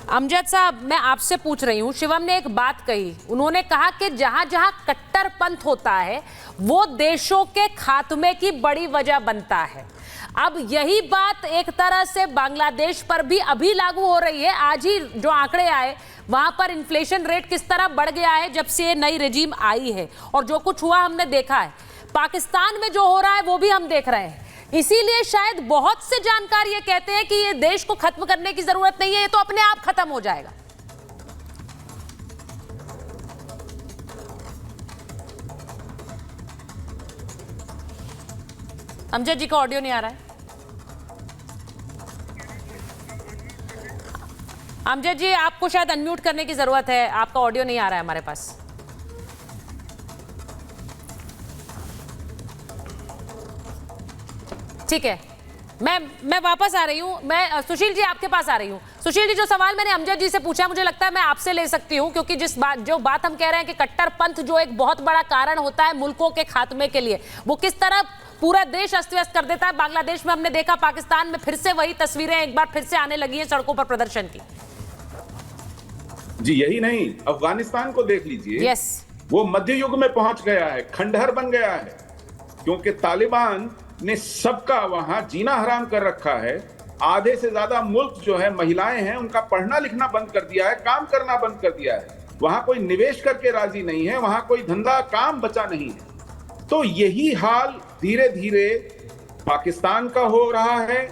अमजद साहब, मैं आपसे पूछ रही हूँ, शिवम ने एक बात कही, उन्होंने कहा कि जहां जहां कट्टरपंथ होता है वो देशों के खात्मे की बड़ी वजह बनता है। अब यही बात एक तरह से बांग्लादेश पर भी अभी लागू हो रही है। आज ही जो आंकड़े आए वहां पर इन्फ्लेशन रेट किस तरह बढ़ गया है जब से नई रेजिम आई है, और जो कुछ हुआ हमने देखा है। पाकिस्तान में जो हो रहा है वो भी हम देख रहे हैं। इसीलिए शायद बहुत से जानकार ये कहते हैं कि ये देश को खत्म करने की जरूरत नहीं है, ये तो अपने आप खत्म हो जाएगा। अमजद जी का ऑडियो नहीं आ रहा है। अमजद जी, आपको शायद अनम्यूट करने की जरूरत है, आपका ऑडियो नहीं आ रहा है हमारे पास। ठीक है, मैं वापस आ रही हूँ। मैं सुशील जी आपके पास आ रही हूँ। सुशील जी, जो सवाल मैंने अमजद जी से पूछा, मुझे लगता है मैं आपसे ले सकती हूँ, क्योंकि जो बात हम कह रहे हैं कि कट्टरपंथ जो एक बहुत बड़ा कारण होता है मुल्कों के खात्मे के लिए, वो किस तरह पूरा देश अस्त व्यस्त कर देता है। बांग्लादेश में हमने देखा, पाकिस्तान में फिर से वही तस्वीरें एक बार फिर से आने लगी है सड़कों पर प्रदर्शन की। जी, यही नहीं, अफगानिस्तान को देख लीजिए। यस, वो मध्य युग में पहुंच गया है, खंडहर बन गया है, क्योंकि तालिबान ने सबका वहां जीना हराम कर रखा है। आधे से ज्यादा मुल्क जो है, महिलाएं हैं, उनका पढ़ना लिखना बंद कर दिया है, काम करना बंद कर दिया है। वहां कोई निवेश करके राजी नहीं है, वहां कोई धंधा काम बचा नहीं है। तो यही हाल धीरे धीरे पाकिस्तान का हो रहा है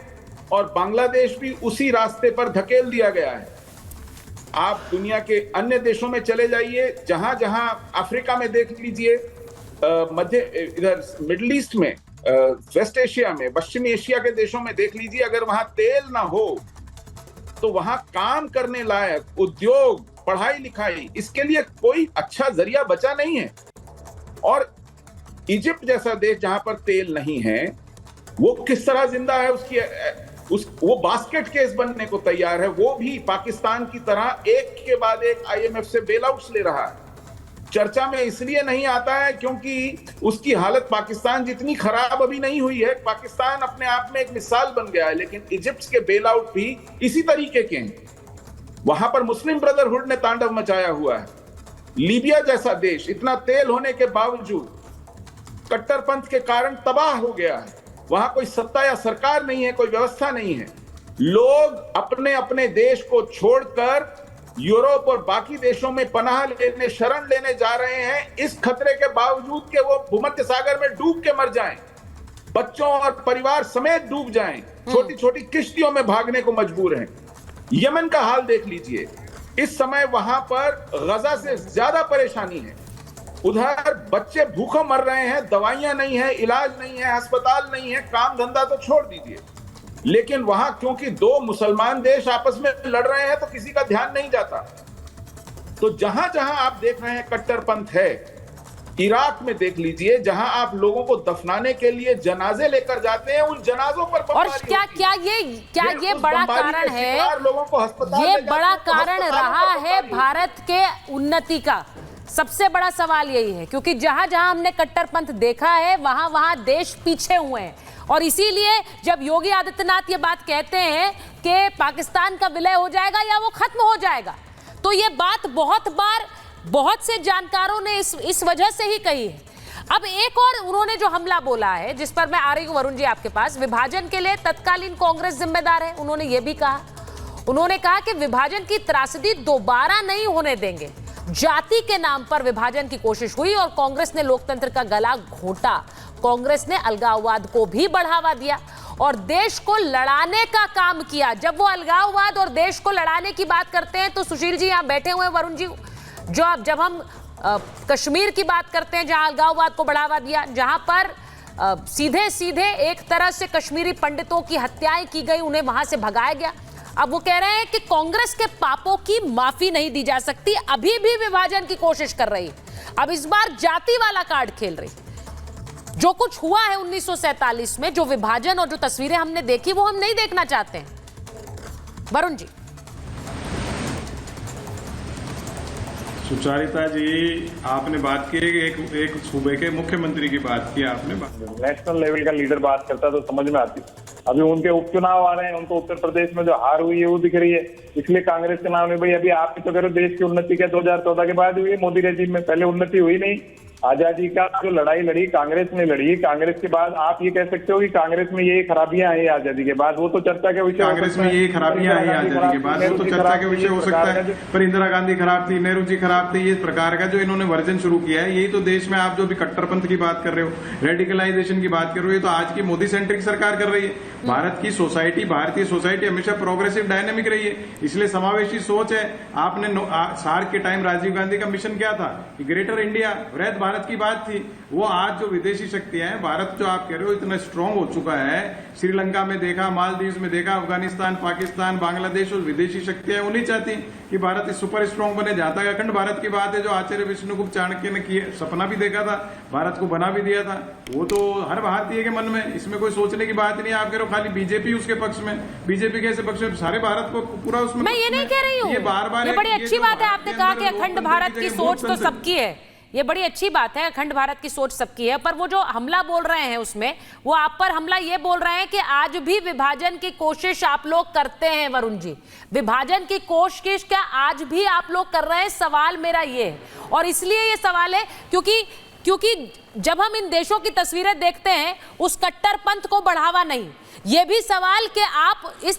और बांग्लादेश भी उसी रास्ते पर धकेल दिया गया है। आप दुनिया के अन्य देशों में चले जाइए, जहां जहां अफ्रीका में देख लीजिए, इधर मिडिल ईस्ट में, वेस्ट एशिया में, पश्चिमी एशिया के देशों में देख लीजिए, अगर वहां तेल ना हो तो वहां काम करने लायक उद्योग, पढ़ाई लिखाई, इसके लिए कोई अच्छा जरिया बचा नहीं है। और इजिप्ट जैसा देश जहां पर तेल नहीं है, वो किस तरह जिंदा है, वो बास्केट केस बनने को तैयार है। वो भी पाकिस्तान की तरह एक के बाद एक आईएमएफ से बेलआउट्स ले रहा है। चर्चा में इसलिए नहीं आता है क्योंकि उसकी हालत पाकिस्तान जितनी खराब अभी नहीं हुई है। पाकिस्तान अपने आप में एक मिसाल बन गया है, लेकिन इजिप्ट के बेलआउट भी इसी तरीके के हैं। वहां पर मुस्लिम ब्रदरहुड ने तांडव मचाया हुआ है। लीबिया जैसा देश इतना तेल होने के बावजूद कट्टरपंथ के कारण तबाह हो गया है। वहां कोई सत्ता या सरकार नहीं है, कोई व्यवस्था नहीं है। लोग अपने अपने देश को छोड़कर यूरोप और बाकी देशों में पनाह लेने, शरण लेने जा रहे हैं, इस खतरे के बावजूद कि वो भूमध्य सागर में डूब के मर जाएं, बच्चों और परिवार समेत डूब जाएं, छोटी छोटी किश्तियों में भागने को मजबूर हैं। यमन का हाल देख लीजिए, इस समय वहां पर गजा से ज्यादा परेशानी है। उधर बच्चे भूखों मर रहे हैं, दवाइयां नहीं है, इलाज नहीं है, अस्पताल नहीं है, काम धंधा तो छोड़ दीजिए। लेकिन वहां क्योंकि दो मुसलमान देश आपस में लड़ रहे हैं तो किसी का ध्यान नहीं जाता। तो जहां जहां आप देख रहे हैं कट्टरपंथ है, इराक में देख लीजिए, जहां आप लोगों को दफनाने के लिए जनाजे लेकर जाते हैं, उन जनाजों पर और क्या ये बड़ा कारण है, लोगों को अस्पताल, ये बड़ा कारण रहा है भारत के उन्नति का। सबसे बड़ा सवाल यही है, क्योंकि जहां जहां हमने कट्टरपंथ देखा है वहां वहां देश पीछे हुए हैं। और इसीलिए जब योगी आदित्यनाथ ये बात कहते हैं कि पाकिस्तान का विलय हो जाएगा या वो खत्म हो जाएगा, तो ये बात बहुत बार बहुत से जानकारों ने इस वजह से ही कही है। अब एक और उन्होंने जो हमला बोला है, जिस पर मैं आ रही हूं वरुण जी आपके पास, विभाजन के लिए तत्कालीन कांग्रेस जिम्मेदार है, उन्होंने ये भी कहा। उन्होंने कहा कि विभाजन की त्रासदी दोबारा नहीं होने देंगे। जाति के नाम पर विभाजन की कोशिश हुई और कांग्रेस ने लोकतंत्र का गला घोटा। कांग्रेस ने अलगाववाद को भी बढ़ावा दिया और देश को लड़ाने का काम किया। जब वो अलगाववाद और देश को लड़ाने की बात करते हैं तो सुशील जी यहाँ बैठे हुए, वरुण जी, जब हम कश्मीर की बात करते हैं, जहां अलगाववाद को बढ़ावा दिया, जहां पर सीधे सीधे एक तरह से कश्मीरी पंडितों की हत्याएं की गई, उन्हें वहां से भगाया गया। अब वो कह रहे हैं कि कांग्रेस के पापों की माफी नहीं दी जा सकती, अभी भी विभाजन की कोशिश कर रही। अब इस बार जाति वाला कार्ड खेल रही। जो कुछ हुआ है 1947 में, जो विभाजन और जो तस्वीरें हमने देखी, वो हम नहीं देखना चाहते हैं। वरुण जी। सुचारिता जी, आपने बात की एक सूबे के मुख्यमंत्री की बात की आपने। नेशनल लेवल का लीडर बात करता तो समझ में आती। अभी उनके उपचुनाव आ रहे हैं, उनको उत्तर प्रदेश में जो हार हुई है वो दिख रही है। इसलिए कांग्रेस के नाम में भाई अभी आप तो कह रहे हो देश की उन्नति क्या 2014 के बाद हुई है, मोदी रेजिम में पहले उन्नति हुई नहीं। आजादी का जो लड़ाई लड़ी कांग्रेस ने लड़ी, कांग्रेस के बाद आप ये कह सकते हो कि कांग्रेस में ये खराबियां आई आजादी के बाद, वो तो चर्चा के विषय। कांग्रेस में ये खराबियां आई आजादी के बाद, वो तो चर्चा के विषय हो सकता है। पर इंदिरा गांधी खराब थी, नेहरू जी खराब थे, ये प्रकार का जो इन्होंने वर्जन शुरू किया है, यही तो देश में आप जो भी कट्टरपंथ की बात कर रहे हो, रेडिकलाइजेशन की बात कर रहे हो, ये तो आज की मोदी सेंट्रिक सरकार कर रही है। भारत की सोसाइटी, भारतीय सोसाइटी हमेशा प्रोग्रेसिव डायनेमिक रही है, इसलिए समावेशी सोच है। आपने सार्क के टाइम राजीव गांधी का मिशन क्या था कि ग्रेटर इंडिया, वृहद भारत की बात थी। वो आज जो विदेशी शक्तियां हैं, भारत जो आप कह रहे हो इतना स्ट्रांग हो चुका है, श्रीलंका में देखा, मालदीव में देखा, अफगानिस्तान, पाकिस्तान, बांग्लादेश और विदेशी शक्तियां उन्हीं चाहती कि भारत इस सुपर स्ट्रांग बने। जाता है अखंड भारत की बात है, जो आचार्य विष्णुगुप्त चाणक्य ने सपना भी देखा था, भारत को बना भी दिया था, वो तो हर भारतीय के मन में, इसमें कोई सोचने की बात नहीं। आप कह रहे हो खाली बीजेपी उसके पक्ष में, बीजेपी कैसे पक्ष में, सारे भारत को पूरा उसमें। मैं ये नहीं कह रही हूँ, ये बड़ी अच्छी बात है आपने कहा कि अखंड भारत की सोच तो सबकी है, ये बड़ी अच्छी बात है, अखंड भारत की सोच सबकी है। पर वो जो हमला बोल रहे हैं उसमें, वो आप पर हमला ये बोल रहे हैं कि आज भी विभाजन की कोशिश आप लोग करते हैं। वरुण जी, विभाजन की कोशिश क्या आज भी आप लोग कर रहे हैं? सवाल मेरा ये है, और इसलिए ये सवाल है क्योंकि जब हम इन देशों की तस्वीरें देखते हैं, उस कट्टरपंथ को बढ़ावा नहीं। ये भी सवाल कि आप इस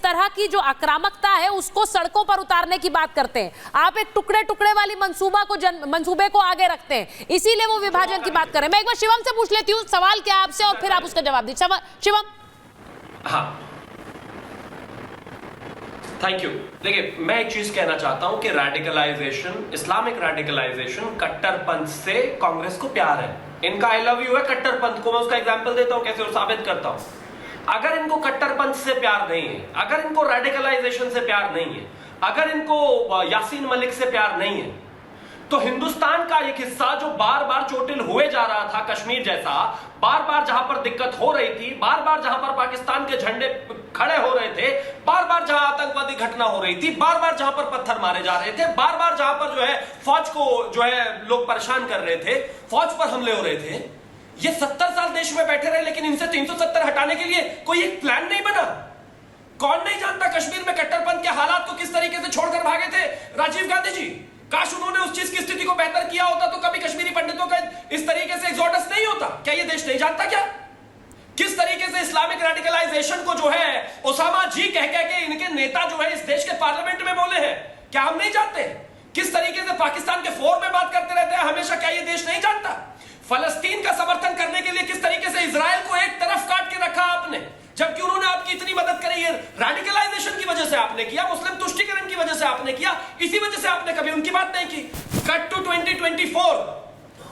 तरह की जो आक्रामकता है उसको सड़कों पर उतारने की बात करते हैं। आप एक टुकड़े टुकड़े वाली मंसूबे को आगे रखते हैं, इसीलिए वो विभाजन की बात कर रहे हैं। मैं एक बार शिवम से पूछ लेती हूँ सवाल क्या आपसे, और फिर आप उसका जवाब दीजिए। शिवम। हाँ, थैंक यू। देखिए, मैं एक चीज कहना चाहता हूं कि रेडिकलाइजेशन, इस्लामिक रेडिकलाइजेशन, कट्टरपंथ से कांग्रेस को प्यार है। इनका आई लव यू है कट्टरपंथ को। मैं उसका एग्जांपल देता हूं कैसे, और साबित करता हूं। अगर इनको कट्टरपंथ से प्यार नहीं है, अगर इनको रेडिकलाइजेशन से प्यार नहीं है, अगर इनको यासीन मलिक से प्यार नहीं है, तो हिंदुस्तान का एक हिस्सा जो बार बार चोटिल हुए जा रहा था, कश्मीर जैसा, बार बार जहां पर दिक्कत हो रही थी, बार बार जहां पर पाकिस्तान के झंडे खड़े हो रहे थे, बार बार जहां आतंकवादी घटना हो रही थी, बार बार जहां पर पत्थर मारे जा रहे थे, बार बार जहां पर जो है फौज को जो है लोग परेशान कर रहे थे, फौज पर हमले हो रहे थे, ये 70 साल देश में बैठे रहे, लेकिन इनसे 370 हटाने के लिए कोई एक प्लान नहीं बना। कौन नहीं जानता कश्मीर में कट्टरपंथ के हालात को किस तरीके से छोड़कर भागे थे राजीव गांधी जी। काश उन्होंने उस चीज की स्थिति को बेहतर किया होता तो कभी कश्मीरी पंडितों का इस तरीके से एक्सोडस नहीं होता। क्या ये देश नहीं जानता क्या किस तरीके से इस्लामिक रेडिकलाइजेशन को जो है ओसामा जी कह के इनके नेता जो है इस देश के पार्लियामेंट में बोले हैं? क्या हम नहीं जानते? किस तरीके से पाकिस्तान के फोर में बात करते रहते हैं हमेशा, क्या ये देश नहीं जानता? फलस्तीन का समर्थन करने के लिए किस तरीके से इजराइल को एक तरफ काट के रखा आपने, जबकि उन्होंने आपकी इतनी मदद करी है। रेडिकलाइजेशन की वजह से आपने किया, मुस्लिम तुष्टीकरण की वजह से आपने किया, इसी वजह से आपने कभी उनकी बात नहीं की। कट टू 2024,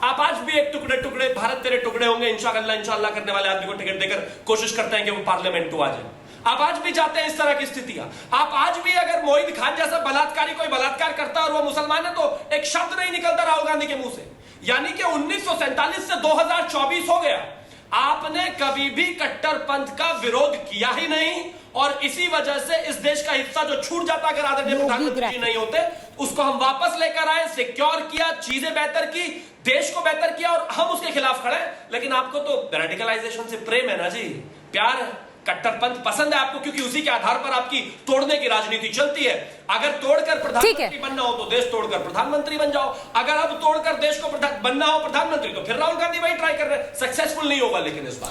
आप आज भी एक टुकड़े टुकड़े भारत तेरे टुकड़े होंगे इंशाअल्लाह करने वाले आदमी को टिकट देकर कोशिश करते हैं कि वो पार्लियामेंट को आ जाए। आप आज भी चाहते हैं इस तरह की स्थितियां। आप आज भी अगर मोहित खान जैसा बलात्कारी कोई बलात्कार करता है और वो मुसलमान है तो एक शब्द नहीं निकलता राहुल गांधी के मुंह से। यानी कि 1947 से 2024 हो गया, आपने कभी भी कट्टरपंथ का विरोध किया ही नहीं, और इसी वजह से इस देश का हिस्सा जो छूट जाता अगर आदरणीय प्रधानमंत्री जी नहीं होते, उसको हम वापस लेकर आए, सिक्योर किया, चीजें बेहतर की, देश को बेहतर किया, और हम उसके खिलाफ खड़े। लेकिन आपको तो रेडिकलाइजेशन से प्रेम है ना जी, प्यार है, कट्टरपंथ पसंद है आपको, क्योंकि उसी के आधार पर आपकी तोड़ने की राजनीति चलती है। अगर तोड़कर प्रधानमंत्री बनना हो तो देश तोड़कर प्रधानमंत्री बन जाओ, अगर अब तोड़कर देश को बनना हो प्रधानमंत्री तो फिर राहुल गांधी वही ट्राई कर रहे हैं, सक्सेसफुल नहीं होगा लेकिन इस बार।